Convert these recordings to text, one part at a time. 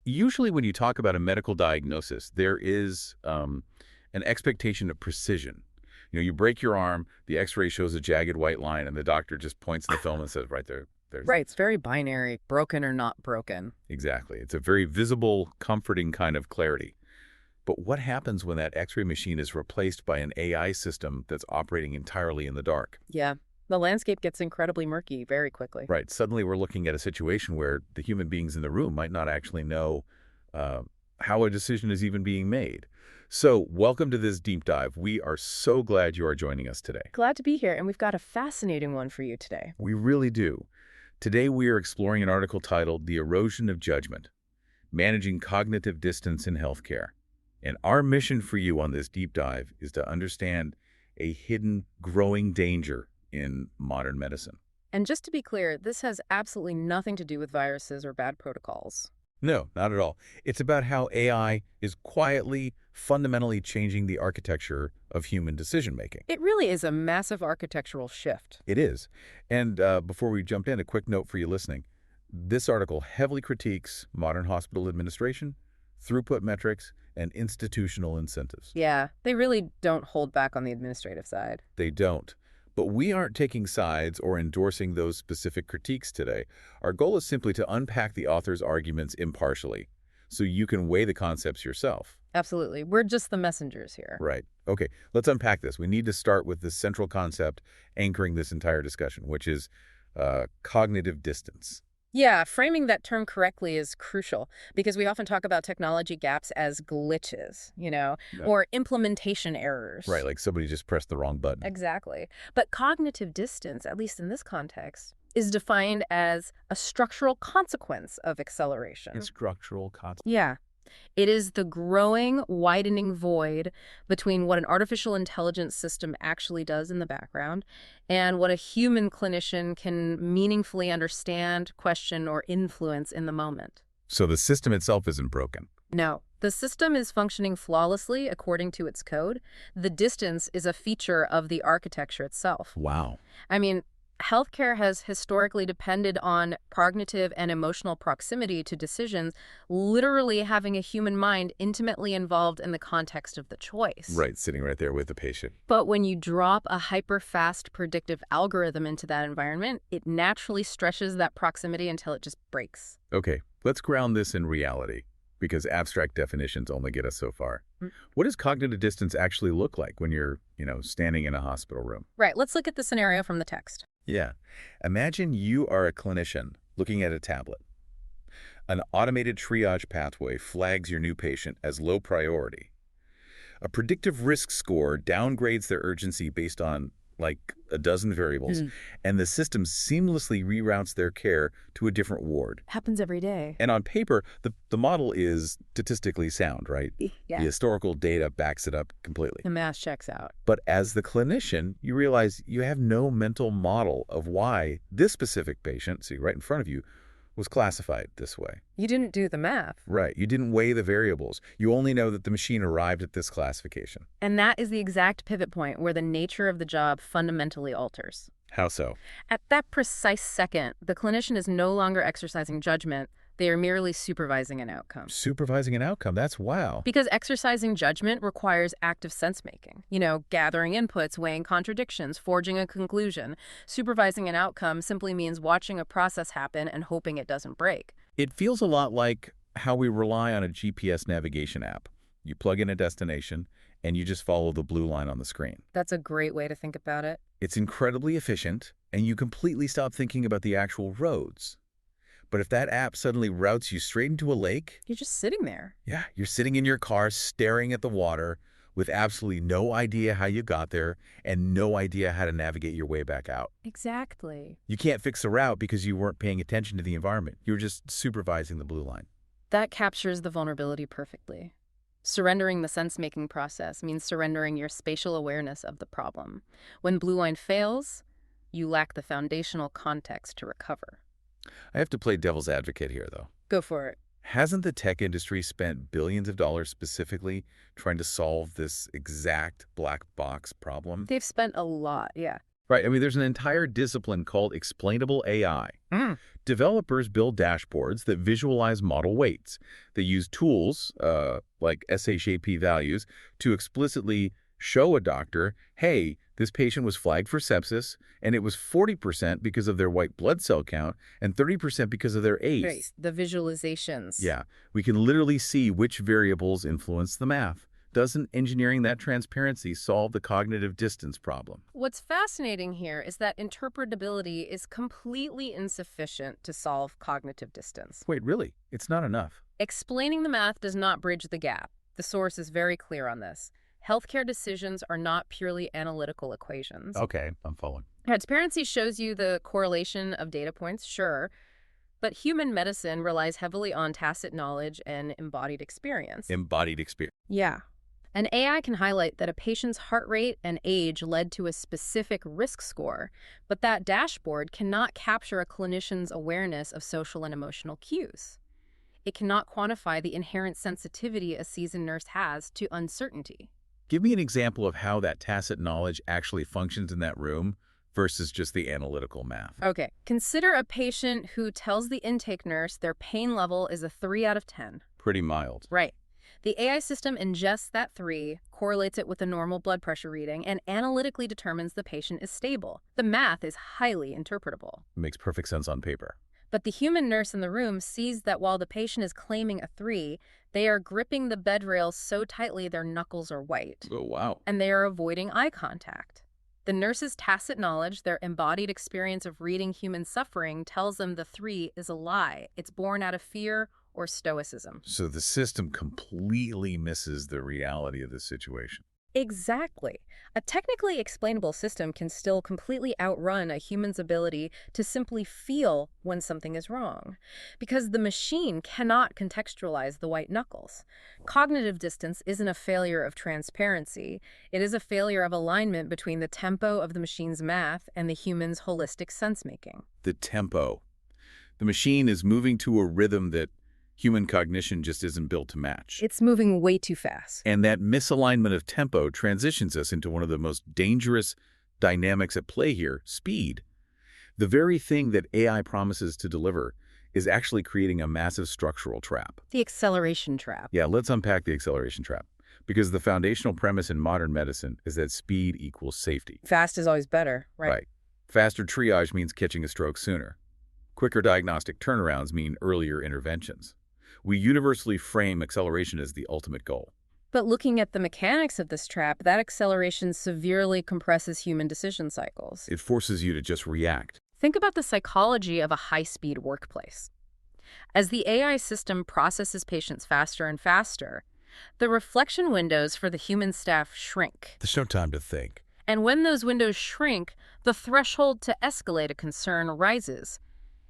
Usually when you talk about a medical diagnosis, there is an expectation of precision. You break your arm, the x-ray shows a jagged white line, and the doctor just points in the film and says, right there's Right, it's very binary, broken or not broken. exactly. It's a very visible, comforting kind of clarity. But what happens when that x-ray machine is replaced by an AI system that's operating entirely in the dark? Yeah, the landscape gets incredibly murky very quickly. Right. Suddenly we're looking at a situation where the human beings in the room might not actually know how a decision is even being made. So welcome to this deep dive. We are so glad you are joining us today. Glad to be here, and we've got a fascinating one for you today. We really do. Today we are exploring an article titled The Erosion of Judgment, Managing Cognitive Distance in Healthcare. And our mission for you on this deep dive is to understand a hidden, growing danger in modern medicine. And just to be clear, this has absolutely nothing to do with viruses or bad protocols. No, not at all. It's about how AI is quietly, fundamentally changing the architecture of human decision-making. It really is a massive architectural shift. It is. And before we jump in, a quick note for you listening. This article heavily critiques modern hospital administration, throughput metrics, and institutional incentives. Yeah, they really don't hold back on the administrative side. They don't. But we aren't taking sides or endorsing those specific critiques today. Our goal is simply to unpack the author's arguments impartially, so you can weigh the concepts yourself. Absolutely. We're just the messengers here. Right. Okay, let's unpack this. We need to start with the central concept anchoring this entire discussion, which is cognitive distance. Yeah, framing that term correctly is crucial because we often talk about technology gaps as glitches, Yeah. or implementation errors. Right, like somebody just pressed the wrong button. Exactly. But cognitive distance, at least in this context, is defined as a structural consequence of acceleration. Structural concept. Yeah. It is the growing, widening void between what an artificial intelligence system actually does in the background and what a human clinician can meaningfully understand, question, or influence in the moment. So the system itself isn't broken. No, the system is functioning flawlessly according to its code. The distance is a feature of the architecture itself. Wow. I mean, healthcare has historically depended on cognitive and emotional proximity to decisions, literally having a human mind intimately involved in the context of the choice. Right, sitting right there with the patient. But when you drop a hyper-fast predictive algorithm into that environment, it naturally stretches that proximity until it just breaks. Okay, let's ground this in reality, because abstract definitions only get us so far. Mm. What does cognitive distance actually look like when you're, standing in a hospital room? Right, let's look at the scenario from the text. Yeah. Imagine you are a clinician looking at a tablet. An automated triage pathway flags your new patient as low priority. A predictive risk score downgrades their urgency based on, like, a dozen variables, and the system seamlessly reroutes their care to a different ward. Happens every day. And on paper, the model is statistically sound, right? Yeah. The historical data backs it up completely. The math checks out. But as the clinician, you realize you have no mental model of why this specific patient, see right in front of you, was classified this way. You didn't do the math. Right. You didn't weigh the variables. You only know that the machine arrived at this classification. And that is the exact pivot point where the nature of the job fundamentally alters. How so? At that precise second, the clinician is no longer exercising judgment. They are merely supervising an outcome. Supervising an outcome. That's wow. Because exercising judgment requires active sense-making. Gathering inputs, weighing contradictions, forging a conclusion. Supervising an outcome simply means watching a process happen and hoping it doesn't break. It feels a lot like how we rely on a GPS navigation app. You plug in a destination, and you just follow the blue line on the screen. That's a great way to think about it. It's incredibly efficient, and you completely stop thinking about the actual roads. But if that app suddenly routes you straight into a lake... You're just sitting there. Yeah, you're sitting in your car staring at the water with absolutely no idea how you got there and no idea how to navigate your way back out. Exactly. You can't fix the route because you weren't paying attention to the environment. You were just supervising the blue line. That captures the vulnerability perfectly. Surrendering the sense-making process means surrendering your spatial awareness of the problem. When blue line fails, you lack the foundational context to recover. I have to play devil's advocate here, though. Go for it. Hasn't the tech industry spent billions of dollars specifically trying to solve this exact black box problem? They've spent a lot, yeah. Right. I mean, there's an entire discipline called explainable AI. Mm. Developers build dashboards that visualize model weights. They use tools like SHAP values to explicitly show a doctor, hey, this patient was flagged for sepsis, and it was 40% because of their white blood cell count and 30% because of their age. Right. The visualizations. Yeah, we can literally see which variables influence the math. Doesn't engineering that transparency solve the cognitive distance problem? What's fascinating here is that interpretability is completely insufficient to solve cognitive distance. Wait, really? It's not enough. Explaining the math does not bridge the gap. The source is very clear on this. Healthcare decisions are not purely analytical equations. Okay, I'm following. Transparency shows you the correlation of data points, sure, but human medicine relies heavily on tacit knowledge and embodied experience. Embodied experience. Yeah. An AI can highlight that a patient's heart rate and age led to a specific risk score, but that dashboard cannot capture a clinician's awareness of social and emotional cues. It cannot quantify the inherent sensitivity a seasoned nurse has to uncertainty. Give me an example of how that tacit knowledge actually functions in that room versus just the analytical math. Okay, consider a patient who tells the intake nurse their pain level is a 3 out of 10. Pretty mild. Right. The AI system ingests that 3, correlates it with a normal blood pressure reading, and analytically determines the patient is stable. The math is highly interpretable. Makes perfect sense on paper. But the human nurse in the room sees that while the patient is claiming a 3, they are gripping the bed rails so tightly their knuckles are white. Oh, wow. And they are avoiding eye contact. The nurse's tacit knowledge, their embodied experience of reading human suffering, tells them the 3 is a lie. It's born out of fear or stoicism. So the system completely misses the reality of the situation. Exactly. A technically explainable system can still completely outrun a human's ability to simply feel when something is wrong, because the machine cannot contextualize the white knuckles. Cognitive distance isn't a failure of transparency. It is a failure of alignment between the tempo of the machine's math and the human's holistic sense-making. The tempo. The machine is moving to a rhythm that human cognition just isn't built to match. It's moving way too fast. And that misalignment of tempo transitions us into one of the most dangerous dynamics at play here, speed. The very thing that AI promises to deliver is actually creating a massive structural trap. The acceleration trap. Yeah, let's unpack the acceleration trap. Because the foundational premise in modern medicine is that speed equals safety. Fast is always better, right? Right. Faster triage means catching a stroke sooner. Quicker diagnostic turnarounds mean earlier interventions. We universally frame acceleration as the ultimate goal. But looking at the mechanics of this trap, that acceleration severely compresses human decision cycles. It forces you to just react. Think about the psychology of a high-speed workplace. As the AI system processes patients faster and faster, the reflection windows for the human staff shrink. There's no time to think. And when those windows shrink, the threshold to escalate a concern rises.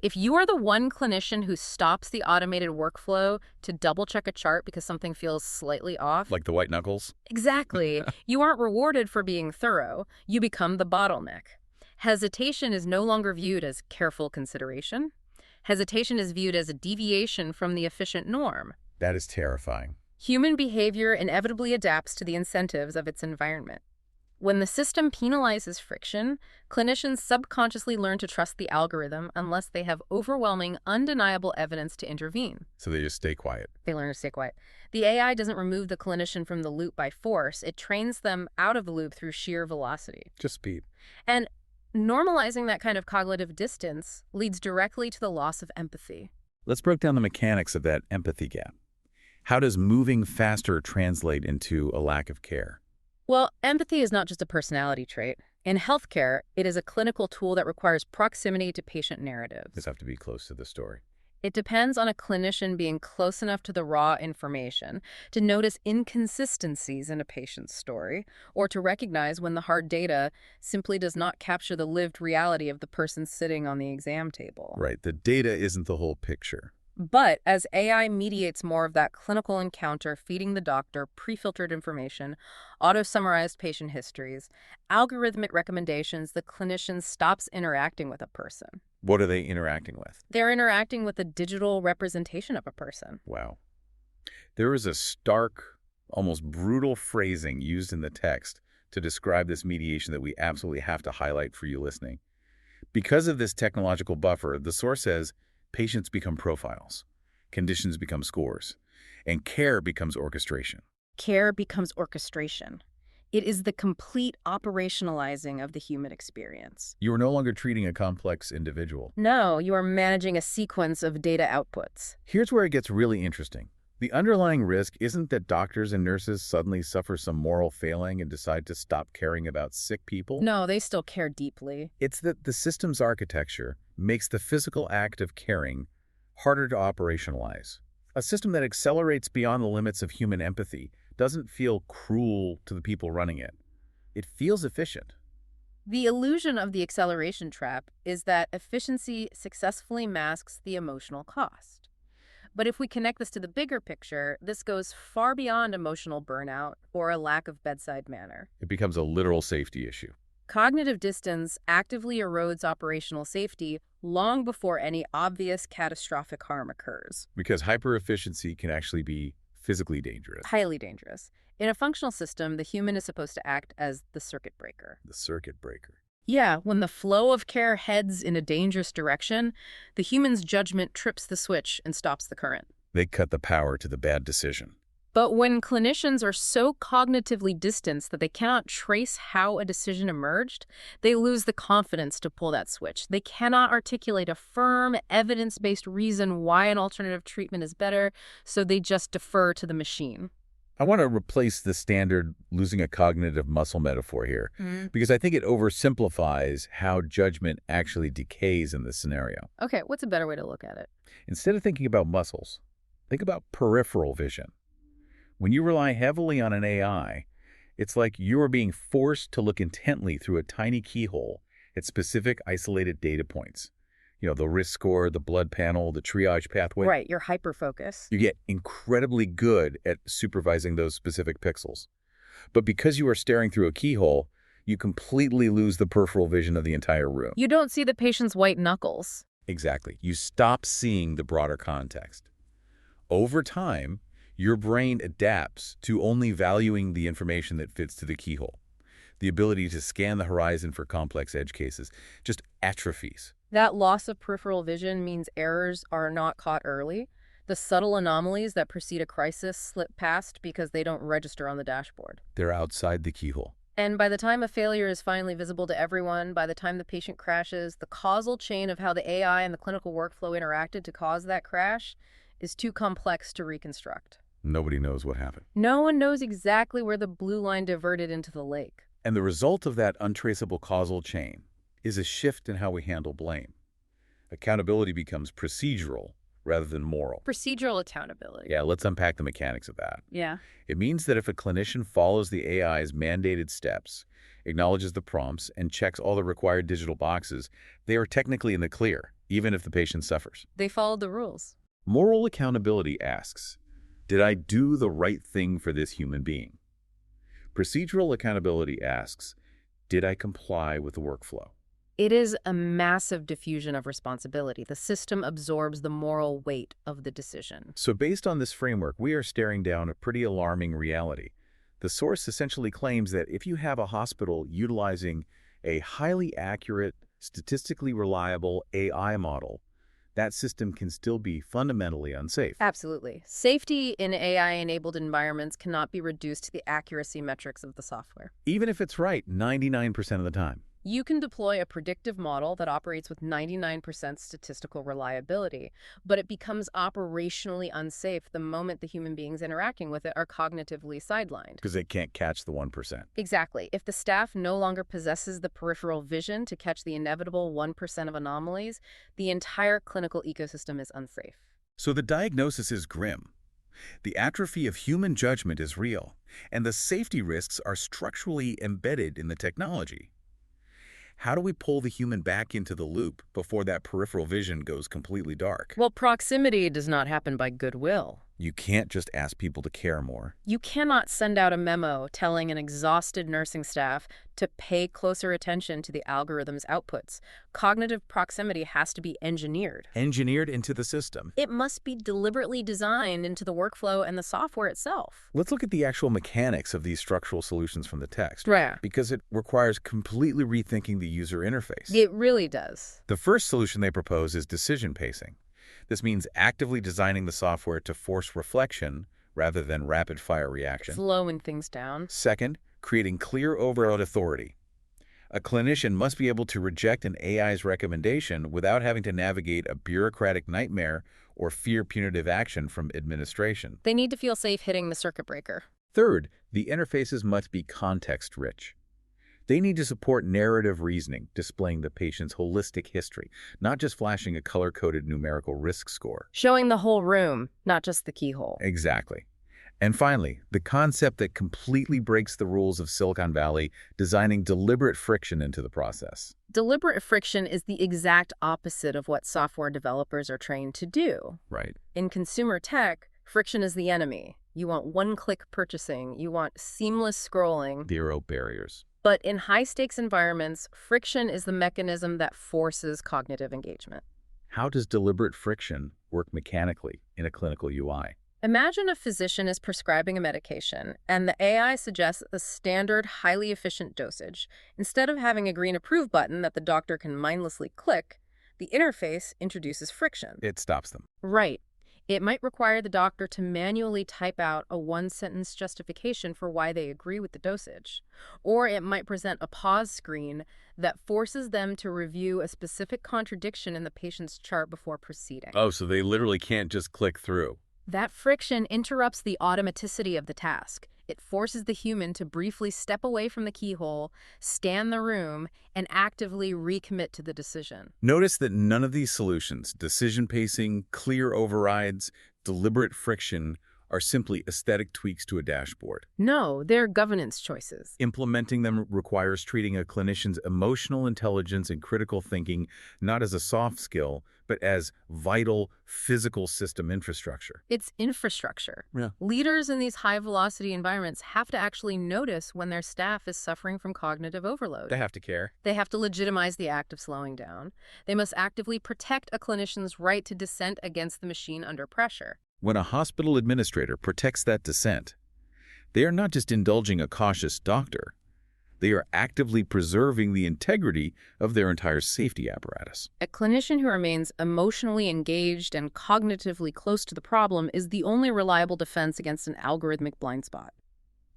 If you are the one clinician who stops the automated workflow to double-check a chart because something feels slightly off... Like the white knuckles? Exactly. You aren't rewarded for being thorough. You become the bottleneck. Hesitation is no longer viewed as careful consideration. Hesitation is viewed as a deviation from the efficient norm. That is terrifying. Human behavior inevitably adapts to the incentives of its environment. When the system penalizes friction, clinicians subconsciously learn to trust the algorithm unless they have overwhelming, undeniable evidence to intervene. So they just stay quiet. They learn to stay quiet. The AI doesn't remove the clinician from the loop by force. It trains them out of the loop through sheer velocity. Just speed. And normalizing that kind of cognitive distance leads directly to the loss of empathy. Let's break down the mechanics of that empathy gap. How does moving faster translate into a lack of care? Well, empathy is not just a personality trait. In healthcare, it is a clinical tool that requires proximity to patient narratives. Just have to be close to the story. It depends on a clinician being close enough to the raw information to notice inconsistencies in a patient's story, or to recognize when the hard data simply does not capture the lived reality of the person sitting on the exam table. Right. The data isn't the whole picture. But as AI mediates more of that clinical encounter, feeding the doctor pre-filtered information, auto-summarized patient histories, algorithmic recommendations, the clinician stops interacting with a person. What are they interacting with? They're interacting with a digital representation of a person. Wow. There is a stark, almost brutal phrasing used in the text to describe this mediation that we absolutely have to highlight for you listening. Because of this technological buffer, the source says patients become profiles, conditions become scores, and care becomes orchestration. Care becomes orchestration. It is the complete operationalizing of the human experience. You are no longer treating a complex individual. No, you are managing a sequence of data outputs. Here's where it gets really interesting. The underlying risk isn't that doctors and nurses suddenly suffer some moral failing and decide to stop caring about sick people. No, they still care deeply. It's that the system's architecture makes the physical act of caring harder to operationalize. A system that accelerates beyond the limits of human empathy doesn't feel cruel to the people running it. It feels efficient. The illusion of the acceleration trap is that efficiency successfully masks the emotional cost. But if we connect this to the bigger picture, this goes far beyond emotional burnout or a lack of bedside manner. It becomes a literal safety issue. Cognitive distance actively erodes operational safety long before any obvious catastrophic harm occurs. Because hyper-efficiency can actually be physically dangerous. Highly dangerous. In a functional system, the human is supposed to act as the circuit breaker. The circuit breaker. Yeah, when the flow of care heads in a dangerous direction, the human's judgment trips the switch and stops the current. They cut the power to the bad decision. But when clinicians are so cognitively distanced that they cannot trace how a decision emerged, they lose the confidence to pull that switch. They cannot articulate a firm, evidence-based reason why an alternative treatment is better, so they just defer to the machine. I want to replace the standard losing a cognitive muscle metaphor here, because I think it oversimplifies how judgment actually decays in this scenario. Okay, what's a better way to look at it? Instead of thinking about muscles, think about peripheral vision. When you rely heavily on an AI, it's like you are being forced to look intently through a tiny keyhole at specific isolated data points. You know, the risk score, the blood panel, the triage pathway. Right, your hyperfocus. You get incredibly good at supervising those specific pixels. But because you are staring through a keyhole, you completely lose the peripheral vision of the entire room. You don't see the patient's white knuckles. Exactly. You stop seeing the broader context. Over time, your brain adapts to only valuing the information that fits to the keyhole. The ability to scan the horizon for complex edge cases just atrophies. That loss of peripheral vision means errors are not caught early. The subtle anomalies that precede a crisis slip past because they don't register on the dashboard. They're outside the keyhole. And by the time a failure is finally visible to everyone, by the time the patient crashes, the causal chain of how the AI and the clinical workflow interacted to cause that crash is too complex to reconstruct. Nobody knows what happened. No one knows exactly where the blue line diverted into the lake. And the result of that untraceable causal chain is a shift in how we handle blame. Accountability becomes procedural rather than moral. Procedural accountability. Yeah, let's unpack the mechanics of that. Yeah. It means that if a clinician follows the AI's mandated steps, acknowledges the prompts, and checks all the required digital boxes, they are technically in the clear, even if the patient suffers. They followed the rules. Moral accountability asks, did I do the right thing for this human being? Procedural accountability asks, did I comply with the workflow? It is a massive diffusion of responsibility. The system absorbs the moral weight of the decision. So based on this framework, we are staring down a pretty alarming reality. The source essentially claims that if you have a hospital utilizing a highly accurate, statistically reliable AI model, that system can still be fundamentally unsafe. Absolutely. Safety in AI-enabled environments cannot be reduced to the accuracy metrics of the software. Even if it's right 99% of the time. You can deploy a predictive model that operates with 99% statistical reliability, but it becomes operationally unsafe the moment the human beings interacting with it are cognitively sidelined. Because they can't catch the 1%. Exactly. If the staff no longer possesses the peripheral vision to catch the inevitable 1% of anomalies, the entire clinical ecosystem is unsafe. So the diagnosis is grim. The atrophy of human judgment is real, and the safety risks are structurally embedded in the technology. How do we pull the human back into the loop before that peripheral vision goes completely dark? Well, proximity does not happen by goodwill. You can't just ask people to care more. You cannot send out a memo telling an exhausted nursing staff to pay closer attention to the algorithm's outputs. Cognitive proximity has to be engineered. Engineered into the system. It must be deliberately designed into the workflow and the software itself. Let's look at the actual mechanics of these structural solutions from the text. Right. Because it requires completely rethinking the user interface. It really does. The first solution they propose is decision pacing. This means actively designing the software to force reflection rather than rapid-fire reaction. Slowing things down. Second, creating clear overall authority. A clinician must be able to reject an AI's recommendation without having to navigate a bureaucratic nightmare or fear punitive action from administration. They need to feel safe hitting the circuit breaker. Third, the interfaces must be context-rich. They need to support narrative reasoning, displaying the patient's holistic history, not just flashing a color-coded numerical risk score. Showing the whole room, not just the keyhole. Exactly. And finally, the concept that completely breaks the rules of Silicon Valley, designing deliberate friction into the process. Deliberate friction is the exact opposite of what software developers are trained to do. Right. In consumer tech, friction is the enemy. You want one-click purchasing. You want seamless scrolling. Zero barriers. But in high-stakes environments, friction is the mechanism that forces cognitive engagement. How does deliberate friction work mechanically in a clinical UI? Imagine a physician is prescribing a medication, and the AI suggests a standard, highly efficient dosage. Instead of having a green approve button that the doctor can mindlessly click, the interface introduces friction. It stops them. Right. It might require the doctor to manually type out a one-sentence justification for why they agree with the dosage. Or it might present a pause screen that forces them to review a specific contradiction in the patient's chart before proceeding. Oh, so they literally can't just click through. That friction interrupts the automaticity of the task. It forces the human to briefly step away from the keyhole, scan the room, and actively recommit to the decision. Notice that none of these solutions, decision pacing, clear overrides, deliberate friction, are simply aesthetic tweaks to a dashboard. No, they're governance choices. Implementing them requires treating a clinician's emotional intelligence and critical thinking not as a soft skill, but as vital physical system infrastructure. It's infrastructure. Yeah. Leaders in these high-velocity environments have to actually notice when their staff is suffering from cognitive overload. They have to care. They have to legitimize the act of slowing down. They must actively protect a clinician's right to dissent against the machine under pressure. When a hospital administrator protects that dissent, they are not just indulging a cautious doctor. They are actively preserving the integrity of their entire safety apparatus. A clinician who remains emotionally engaged and cognitively close to the problem is the only reliable defense against an algorithmic blind spot.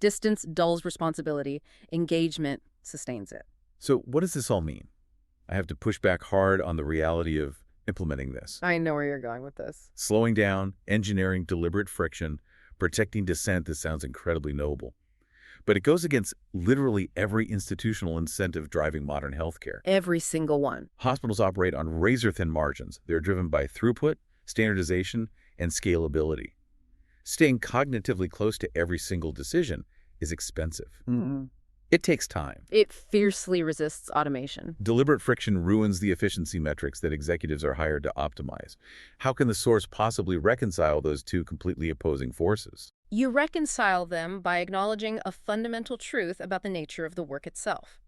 Distance dulls responsibility. Engagement sustains it. So what does this all mean? I have to push back hard on the reality of implementing this. I know where you're going with this. Slowing down, engineering deliberate friction, protecting dissent, this sounds incredibly noble. But it goes against literally every institutional incentive driving modern healthcare. Every single one. Hospitals operate on razor-thin margins. They're driven by throughput, standardization, and scalability. Staying cognitively close to every single decision is expensive. It takes time. It fiercely resists automation. Deliberate friction ruins the efficiency metrics that executives are hired to optimize. How can the source possibly reconcile those two completely opposing forces? You reconcile them by acknowledging a fundamental truth about the nature of the work itself.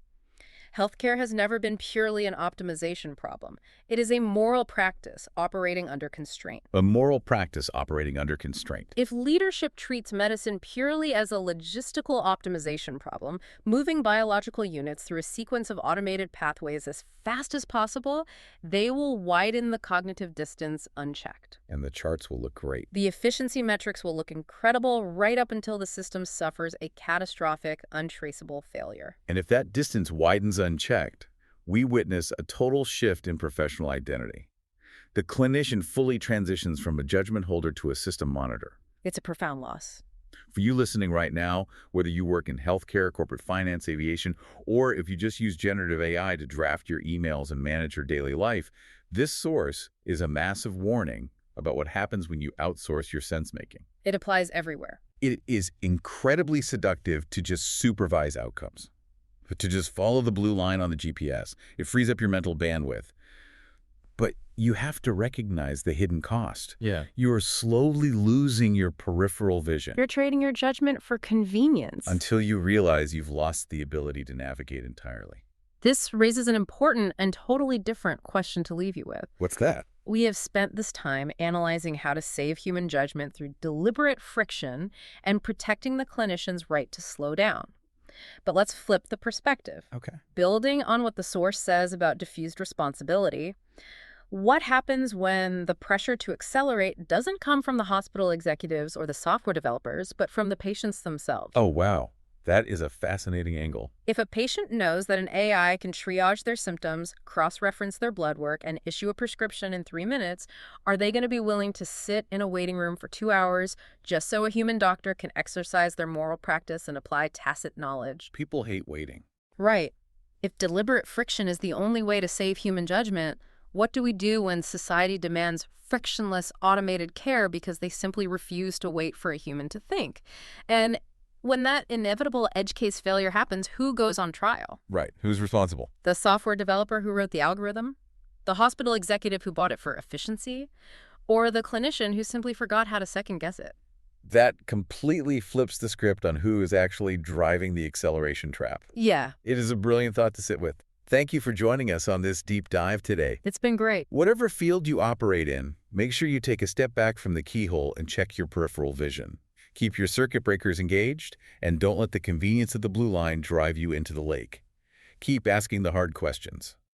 Healthcare has never been purely an optimization problem. It is a moral practice operating under constraint. A moral practice operating under constraint. If leadership treats medicine purely as a logistical optimization problem, moving biological units through a sequence of automated pathways as fast as possible, they will widen the cognitive distance unchecked. And the charts will look great. The efficiency metrics will look incredible right up until the system suffers a catastrophic, untraceable failure. And if that distance widens unchecked, we witness a total shift in professional identity. The clinician fully transitions from a judgment holder to a system monitor. It's a profound loss. For you listening right now, whether you work in healthcare, corporate finance, aviation, or if you just use generative AI to draft your emails and manage your daily life, this source is a massive warning about what happens when you outsource your sense-making. It applies everywhere. It is incredibly seductive to just supervise outcomes, but to just follow the blue line on the GPS. It frees up your mental bandwidth. But you have to recognize the hidden cost. Yeah. You are slowly losing your peripheral vision You're trading your judgment for convenience. until you realize you've lost the ability to navigate entirely. This raises an important and totally different question to leave you with. What's that? We have spent this time analyzing how to save human judgment through deliberate friction and protecting the clinician's right to slow down. But let's flip the perspective. Okay. Building on what the source says about diffused responsibility, what happens when the pressure to accelerate doesn't come from the hospital executives or the software developers, but from the patients themselves? Oh, wow. That is a fascinating angle. If a patient knows that an AI can triage their symptoms, cross-reference their blood work, and issue a prescription in 3 minutes, are they going to be willing to sit in a waiting room for 2 hours just so a human doctor can exercise their moral practice and apply tacit knowledge? People hate waiting. Right. If deliberate friction is the only way to save human judgment, what do we do when society demands frictionless, automated care because they simply refuse to wait for a human to think? And when that inevitable edge case failure happens, who goes on trial? Right. Who's responsible? The software developer who wrote the algorithm? The hospital executive who bought it for efficiency? Or the clinician who simply forgot how to second-guess it? That completely flips the script on who is actually driving the acceleration trap. Yeah, It is a brilliant thought to sit with. Thank you for joining us on this deep dive today. it's been great. Whatever field you operate in, make sure you take a step back from the keyhole and check your peripheral vision. Keep your circuit breakers engaged, and don't let the convenience of the blue line drive you into the lake. Keep asking the hard questions.